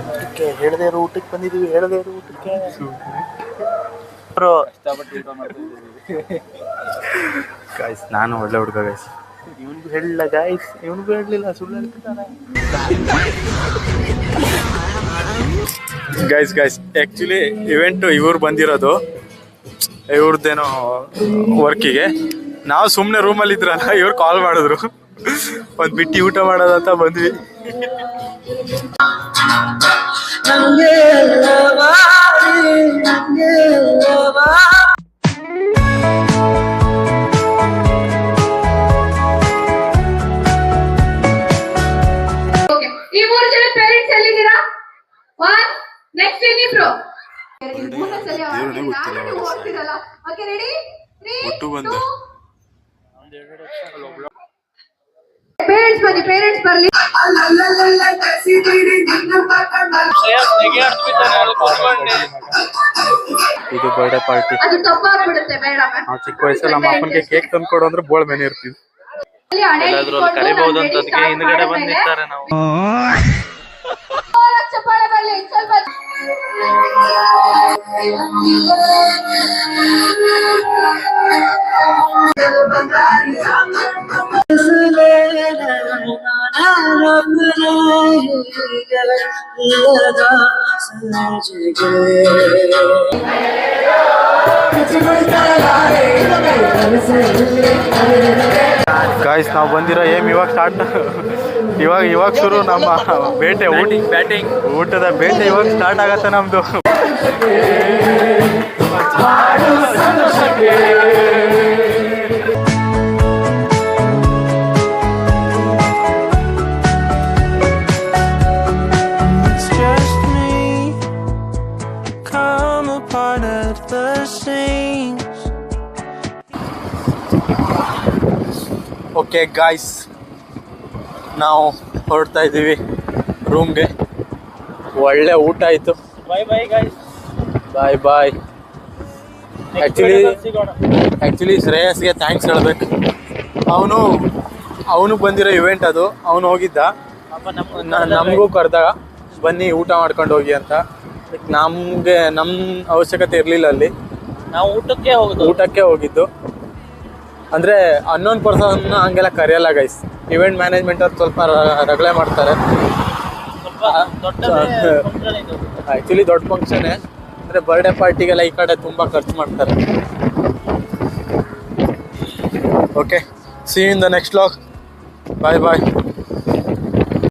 ಊಟಕ್ಕೆ ಹೇಳದೇ ಇರೋ ಊಟಕ್ಕೆ ಬಂದಿದ್ದೀವಿ. ಹೇಳದೇ ಇರೋ ಊಟಕ್ಕೆ ಗಾಯ್ಸ್, ನಾನು ಒಳ್ಳೆ ಹುಡುಗ ಗಾಯ್ಸ್. ಇವನಿಗೂ ಹೇಳಿಲ್ಲ ಗಾಯ್ಸ್, ಇವನಿಗೂ ಹೇಳಲಿಲ್ಲ, ಸುಳ್ಳು ಹೇಳ್ತಿದ್ದಾನೆ ಗಾಯ್ಸ್. ಆ್ಯಕ್ಚುಲಿ ಇವೆಂಟು ಇವ್ರು ಬಂದಿರೋದು, ಇವ್ರದ್ದೇನೋ ವರ್ಕಿಗೆ. ನಾವು ಸುಮ್ಮನೆ ರೂಮಲ್ಲಿ ಇದ್ರಲ್ಲ, ಇವ್ರು ಕಾಲ್ ಮಾಡಿದ್ರು, ಒಂದು ಬಿಟ್ಟು ಊಟ ಮಾಡೋದಂತ ಬಂದ್ವಿ. ಈ ಮೂರು ಜನ ಪೇರೆಂಟ್ಸ್ ಎಲ್ಲಿದ್ದೀರಾ? ನೆಕ್ಸ್ಟ್ ಇನ್ನಿಬ್ರು ಓಕೆ, ರೆಡಿ? ಪೇರೆಂಟ್ಸ್ ಬನ್ನಿ, ಪೇರೆಂಟ್ಸ್ ಬರ್ಲಿ. ಇದು ಬರ್ಡೇ ಪಾರ್ಟಿ. ಅದು ತಪ್ಪಾಗ್ಬಿಡುತ್ತೆ, ಬೇಡ. ನಾವು ಚಿಕ್ಕ ವಯಸ್ಸಲ್ಲಿ ನಮ್ಮ ಅಪ್ಪನಿಗೆ ಕೇಕ್ ತಂದ್ಕೊಡು ಅಂದ್ರೆ ಬೋಳ್ ಮನೆ ಇರ್ತೀವಿ. ಕರಿಬಹುದು ಅಂತ ಅದಕ್ಕೆ ಹಿಂದ್ಗಡೆ ಬಂದಿರ್ತಾರೆ. ನಾವು ಚಪ್ಪಾಳೆ ಬರಲಿ ಸ್ವಲ್ಪ. ಗಾಯ್ಸ್, ನಾವು ಬಂದಿರೋ ಏಮ್ ಇವಾಗ ಸ್ಟಾರ್ಟ್. ಇವಾಗ ಶುರು ನಮ್ಮ ಬೇಟೆ, ಊಟದ ಬೇಟೆ ಇವಾಗ ಸ್ಟಾರ್ಟ್ ಆಗತ್ತೆ ನಮ್ದು. ಓಕೆ ಗಾಯ್ಸ್, ನಾವು ಹೊರಡ್ತಾ ಇದ್ದೀವಿ ರೂಮ್ಗೆ. ಒಳ್ಳೆ ಊಟ ಆಯಿತು. Bye guys. ಬಾಯ್. ಆ್ಯಕ್ಚುಲಿ ಶ್ರೇಯಸ್ಗೆ ಥ್ಯಾಂಕ್ಸ್ ಹೇಳ್ಬೇಕು. ಅವನು ಬಂದಿರೋ ಇವೆಂಟ್ ಅದು. ಅವನು ಹೋಗಿದ್ದ, ನಮಗೂ ಕರೆದ, ಬನ್ನಿ ಊಟ ಮಾಡ್ಕೊಂಡು ಹೋಗಿ ಅಂತ. ನಮ್ಮ ಅವಶ್ಯಕತೆ ಇರಲಿಲ್ಲ ಅಲ್ಲಿ, ನಾವು ಊಟಕ್ಕೆ ಹೋಗಿದ್ದು. ಅಂದರೆ ಅನ್ನೋನ್ ಪರ್ಸನ್ ಹಂಗೆಲ್ಲ ಕರೆಯಲ್ಲ ಗೈಸ್. ಇವೆಂಟ್ ಮ್ಯಾನೇಜ್ಮೆಂಟ್ ಅವ್ರು ಸ್ವಲ್ಪ ರಗಳೆ ಮಾಡ್ತಾರೆ. ಆ್ಯಕ್ಚುಲಿ ದೊಡ್ಡ ಫಂಕ್ಷನ್ನೇ, ಅಂದರೆ ಬರ್ಡೇ ಪಾರ್ಟಿಗೆಲ್ಲ ಈ ಕಡೆ ತುಂಬ ಖರ್ಚು ಮಾಡ್ತಾರೆ. Okay, see you in the next vlog. Bye.